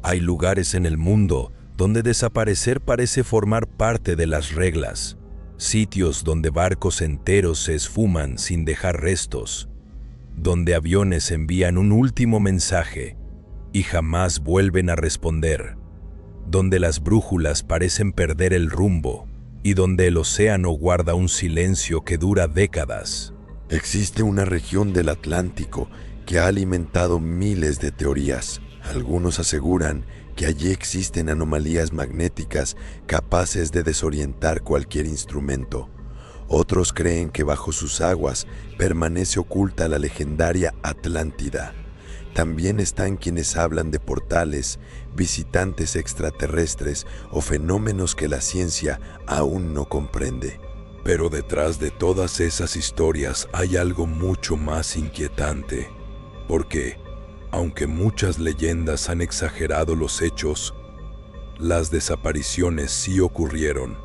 Hay lugares en el mundo donde desaparecer parece formar parte de las reglas, sitios donde barcos enteros se esfuman sin dejar restos, donde aviones envían un último mensaje y jamás vuelven a responder, donde las brújulas parecen perder el rumbo y donde el océano guarda un silencio que dura décadas. Existe una región del Atlántico que ha alimentado miles de teorías. Algunos aseguran que allí existen anomalías magnéticas capaces de desorientar cualquier instrumento. Otros creen que bajo sus aguas permanece oculta la legendaria Atlántida. También están quienes hablan de portales, visitantes extraterrestres o fenómenos que la ciencia aún no comprende. Pero detrás de todas esas historias hay algo mucho más inquietante, porque, aunque muchas leyendas han exagerado los hechos, las desapariciones sí ocurrieron,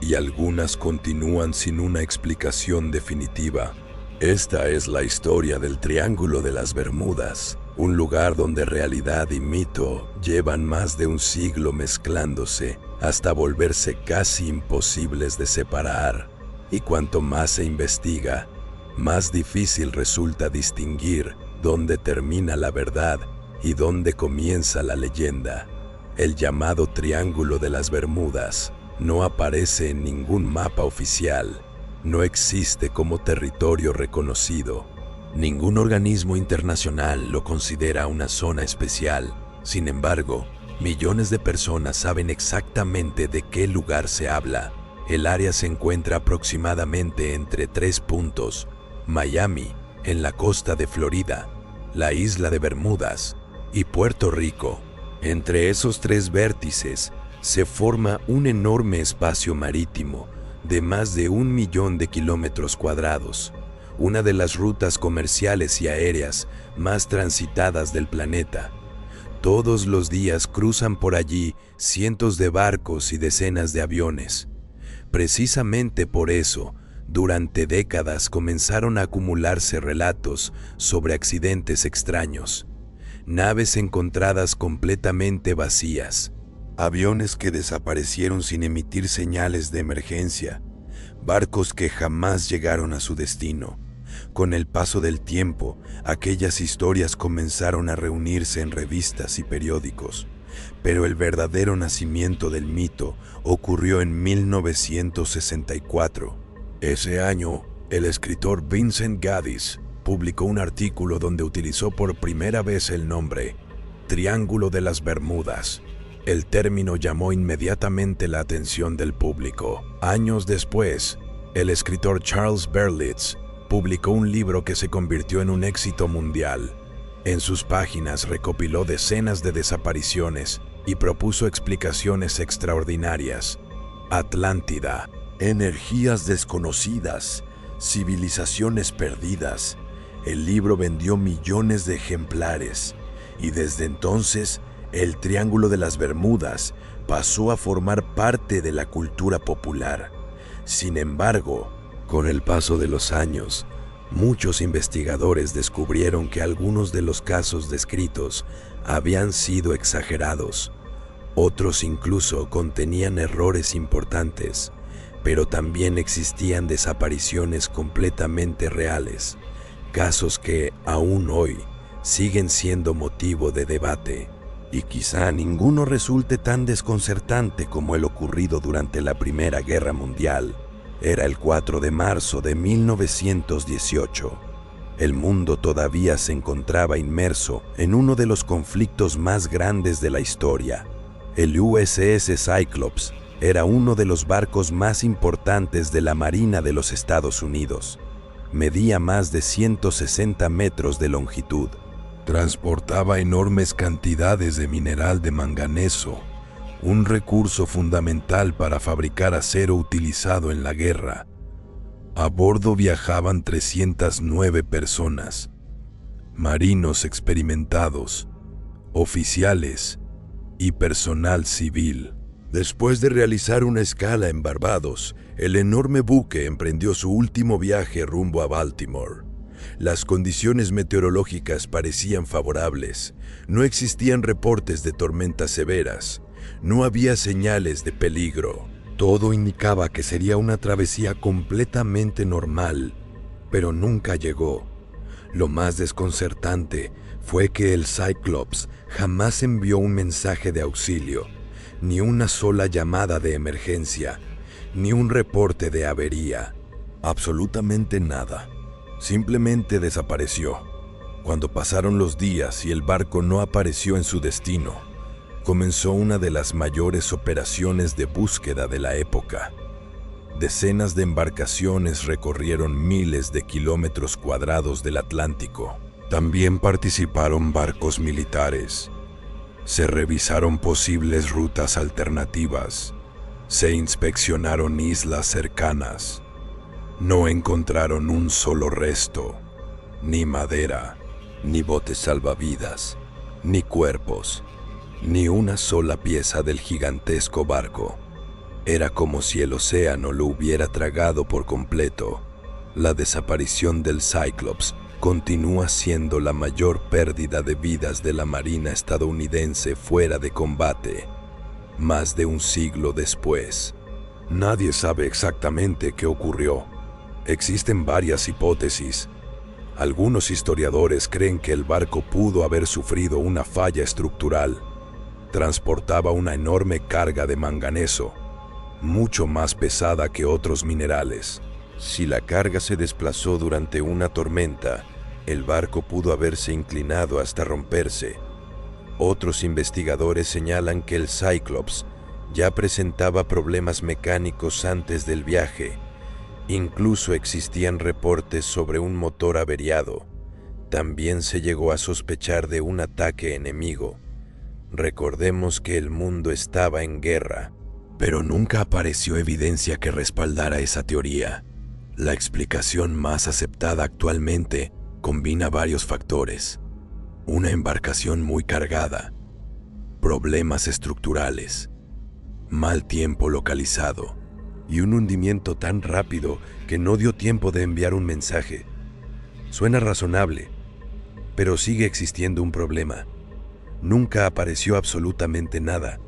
y algunas continúan sin una explicación definitiva. Esta es la historia del Triángulo de las Bermudas, un lugar donde realidad y mito llevan más de un siglo mezclándose hasta volverse casi imposibles de separar. Y cuanto más se investiga, más difícil resulta distinguir dónde termina la verdad y dónde comienza la leyenda. El llamado Triángulo de las Bermudas no aparece en ningún mapa oficial. No existe como territorio reconocido. Ningún organismo internacional lo considera una zona especial. Sin embargo, millones de personas saben exactamente de qué lugar se habla. El área se encuentra aproximadamente entre 3 puntos: Miami, en la costa de Florida, la isla de Bermudas y Puerto Rico. Entre esos 3 vértices se forma un enorme espacio marítimo de más de 1 millón de kilómetros cuadrados, una de las rutas comerciales y aéreas más transitadas del planeta. Todos los días cruzan por allí cientos de barcos y decenas de aviones. Precisamente por eso, durante décadas comenzaron a acumularse relatos sobre accidentes extraños, naves encontradas completamente vacías, aviones que desaparecieron sin emitir señales de emergencia, barcos que jamás llegaron a su destino. Con el paso del tiempo, aquellas historias comenzaron a reunirse en revistas y periódicos, pero el verdadero nacimiento del mito ocurrió en 1964. Ese año, el escritor Vincent Gaddis publicó un artículo donde utilizó por primera vez el nombre Triángulo de las Bermudas. El término llamó inmediatamente la atención del público. Años después, el escritor Charles Berlitz publicó un libro que se convirtió en un éxito mundial. En sus páginas recopiló decenas de desapariciones y propuso explicaciones extraordinarias. Atlántida, energías desconocidas, civilizaciones perdidas. El libro vendió millones de ejemplares y desde entonces el Triángulo de las Bermudas pasó a formar parte de la cultura popular. Sin embargo, con el paso de los años, muchos investigadores descubrieron que algunos de los casos descritos habían sido exagerados. Otros incluso contenían errores importantes, pero también existían desapariciones completamente reales, casos que, aún hoy, siguen siendo motivo de debate. Y quizá ninguno resulte tan desconcertante como el ocurrido durante la Primera Guerra Mundial. Era el 4 de marzo de 1918. El mundo todavía se encontraba inmerso en uno de los conflictos más grandes de la historia. El USS Cyclops era uno de los barcos más importantes de la Marina de los Estados Unidos. Medía más de 160 metros de longitud. Transportaba enormes cantidades de mineral de manganeso, un recurso fundamental para fabricar acero utilizado en la guerra. A bordo viajaban 309 personas, marinos experimentados, oficiales y personal civil. Después de realizar una escala en Barbados, el enorme buque emprendió su último viaje rumbo a Baltimore. Las condiciones meteorológicas parecían favorables. No existían reportes de tormentas severas. No había señales de peligro. Todo indicaba que sería una travesía completamente normal, pero nunca llegó. Lo más desconcertante fue que el Cyclops jamás envió un mensaje de auxilio, ni una sola llamada de emergencia, ni un reporte de avería. Absolutamente nada. Simplemente desapareció. Cuando pasaron los días y el barco no apareció en su destino, comenzó una de las mayores operaciones de búsqueda de la época. Decenas de embarcaciones recorrieron miles de kilómetros cuadrados del Atlántico. También participaron barcos militares. Se revisaron posibles rutas alternativas. Se inspeccionaron islas cercanas. No encontraron un solo resto, ni madera, ni botes salvavidas, ni cuerpos, ni una sola pieza del gigantesco barco. Era como si el océano lo hubiera tragado por completo. La desaparición del Cyclops continúa siendo la mayor pérdida de vidas de la Marina estadounidense fuera de combate, más de un siglo después. Nadie sabe exactamente qué ocurrió. Existen varias hipótesis. Algunos historiadores creen que el barco pudo haber sufrido una falla estructural. Transportaba una enorme carga de manganeso, mucho más pesada que otros minerales. Si la carga se desplazó durante una tormenta, el barco pudo haberse inclinado hasta romperse. Otros investigadores señalan que el Cyclops ya presentaba problemas mecánicos antes del viaje. Incluso existían reportes sobre un motor averiado. También se llegó a sospechar de un ataque enemigo. Recordemos que el mundo estaba en guerra, pero nunca apareció evidencia que respaldara esa teoría. La explicación más aceptada actualmente combina varios factores: una embarcación muy cargada, problemas estructurales, mal tiempo localizado y un hundimiento tan rápido que no dio tiempo de enviar un mensaje. Suena razonable, pero sigue existiendo un problema. Nunca apareció absolutamente nada,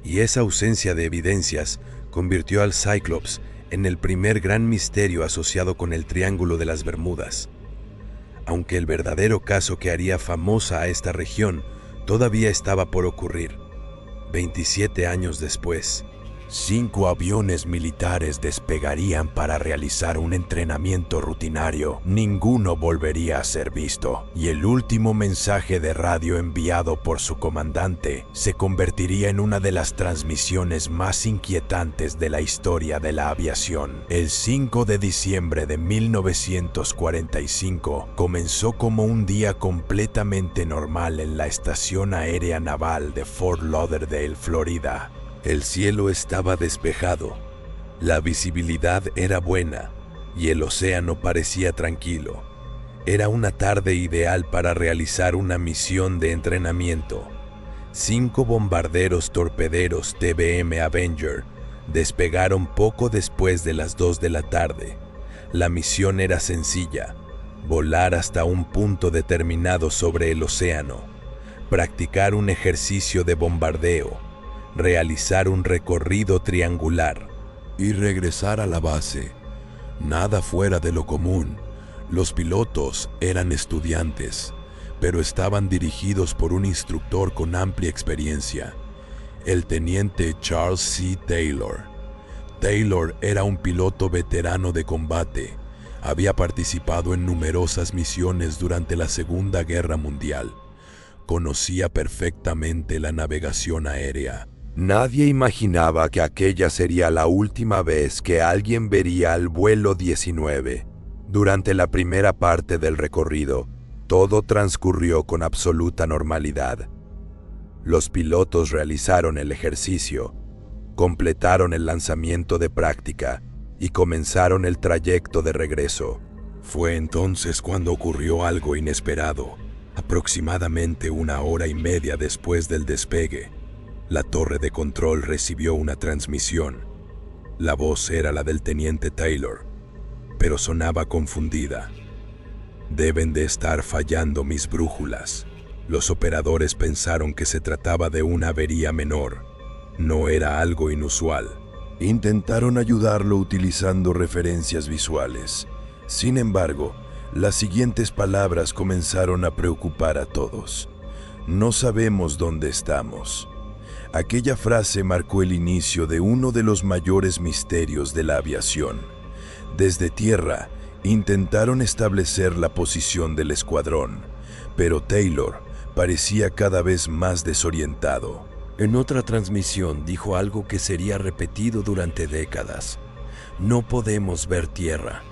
y esa ausencia de evidencias convirtió al Cyclops en el primer gran misterio asociado con el Triángulo de las Bermudas. Aunque el verdadero caso que haría famosa a esta región todavía estaba por ocurrir. 27 años después, 5 aviones militares despegarían para realizar un entrenamiento rutinario. Ninguno volvería a ser visto, y el último mensaje de radio enviado por su comandante se convertiría en una de las transmisiones más inquietantes de la historia de la aviación. El 5 de diciembre de 1945 comenzó como un día completamente normal en la Estación Aérea Naval de Fort Lauderdale, Florida. El cielo estaba despejado, la visibilidad era buena y el océano parecía tranquilo. Era una tarde ideal para realizar una misión de entrenamiento. 5 bombarderos torpederos TBM Avenger despegaron poco después de las 2 de la tarde. La misión era sencilla: volar hasta un punto determinado sobre el océano, practicar un ejercicio de bombardeo, realizar un recorrido triangular y regresar a la base. Nada fuera de lo común. Los pilotos eran estudiantes, pero estaban dirigidos por un instructor con amplia experiencia, el teniente Charles C. Taylor. Taylor era un piloto veterano de combate. Había participado en numerosas misiones durante la Segunda Guerra Mundial. Conocía perfectamente la navegación aérea. Nadie imaginaba que aquella sería la última vez que alguien vería al vuelo 19. Durante la primera parte del recorrido, todo transcurrió con absoluta normalidad. Los pilotos realizaron el ejercicio, completaron el lanzamiento de práctica y comenzaron el trayecto de regreso. Fue entonces cuando ocurrió algo inesperado. Aproximadamente 1 hora y media después del despegue, la torre de control recibió una transmisión. La voz era la del teniente Taylor, pero sonaba confundida. Deben de estar fallando mis brújulas. Los operadores pensaron que se trataba de una avería menor. No era algo inusual. Intentaron ayudarlo utilizando referencias visuales. Sin embargo, las siguientes palabras comenzaron a preocupar a todos. No sabemos dónde estamos. Aquella frase marcó el inicio de uno de los mayores misterios de la aviación. Desde tierra, intentaron establecer la posición del escuadrón, pero Taylor parecía cada vez más desorientado. En otra transmisión dijo algo que sería repetido durante décadas. No podemos ver tierra.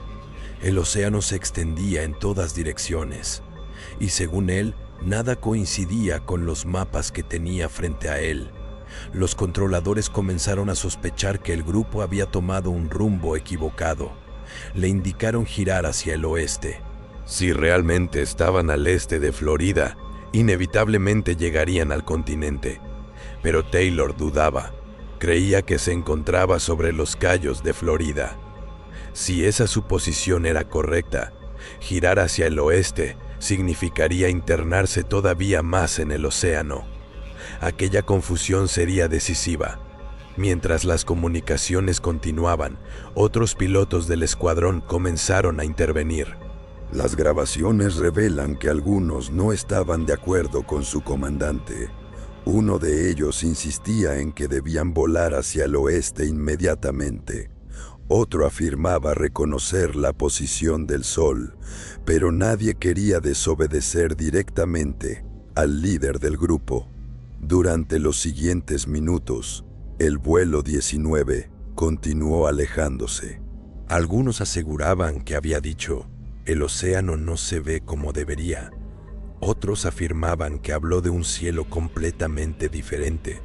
El océano se extendía en todas direcciones, y según él, nada coincidía con los mapas que tenía frente a él. Los controladores comenzaron a sospechar que el grupo había tomado un rumbo equivocado. Le indicaron girar hacia el oeste. Si realmente estaban al este de Florida, inevitablemente llegarían al continente. Pero Taylor dudaba. Creía que se encontraba sobre los cayos de Florida. Si esa suposición era correcta, girar hacia el oeste significaría internarse todavía más en el océano. Aquella confusión sería decisiva. Mientras las comunicaciones continuaban, otros pilotos del escuadrón comenzaron a intervenir. Las grabaciones revelan que algunos no estaban de acuerdo con su comandante. Uno de ellos insistía en que debían volar hacia el oeste inmediatamente. Otro afirmaba reconocer la posición del sol, pero nadie quería desobedecer directamente al líder del grupo. Durante los siguientes minutos, el vuelo 19 continuó alejándose. Algunos aseguraban que había dicho, el océano no se ve como debería. Otros afirmaban que habló de un cielo completamente diferente,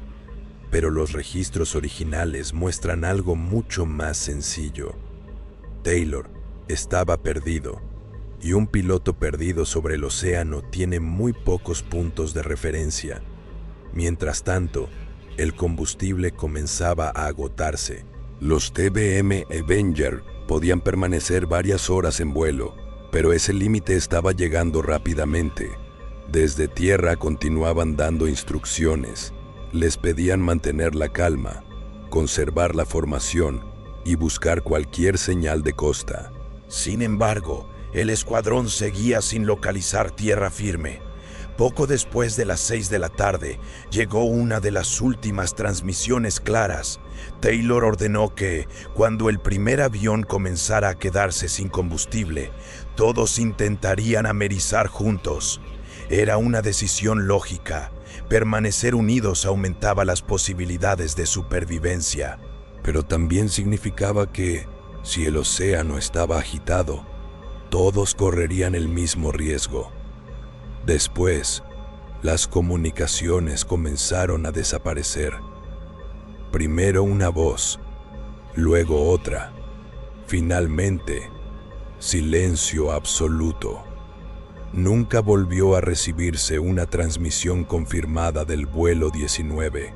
pero los registros originales muestran algo mucho más sencillo. Taylor estaba perdido, y un piloto perdido sobre el océano tiene muy pocos puntos de referencia. Mientras tanto, el combustible comenzaba a agotarse. Los TBM Avenger podían permanecer varias horas en vuelo, pero ese límite estaba llegando rápidamente. Desde tierra continuaban dando instrucciones. Les pedían mantener la calma, conservar la formación y buscar cualquier señal de costa. Sin embargo, el escuadrón seguía sin localizar tierra firme. Poco después de las 6 de la tarde, llegó una de las últimas transmisiones claras. Taylor ordenó que, cuando el primer avión comenzara a quedarse sin combustible, todos intentarían amerizar juntos. Era una decisión lógica. Permanecer unidos aumentaba las posibilidades de supervivencia. Pero también significaba que, si el océano estaba agitado, todos correrían el mismo riesgo. Después, las comunicaciones comenzaron a desaparecer. Primero una voz, luego otra. Finalmente, silencio absoluto. Nunca volvió a recibirse una transmisión confirmada del vuelo 19.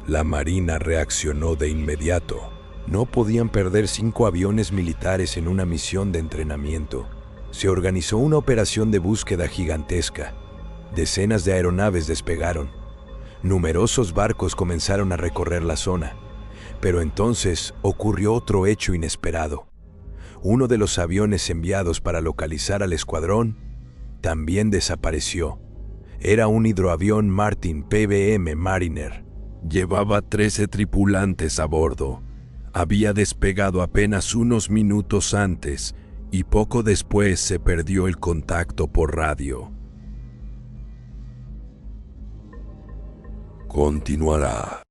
La Marina reaccionó de inmediato. No podían perder 5 aviones militares en una misión de entrenamiento. Se organizó una operación de búsqueda gigantesca. Decenas de aeronaves despegaron. Numerosos barcos comenzaron a recorrer la zona. Pero entonces ocurrió otro hecho inesperado. Uno de los aviones enviados para localizar al escuadrón también desapareció. Era un hidroavión Martin PBM Mariner. Llevaba 13 tripulantes a bordo. Había despegado apenas unos minutos antes y poco después se perdió el contacto por radio. Continuará.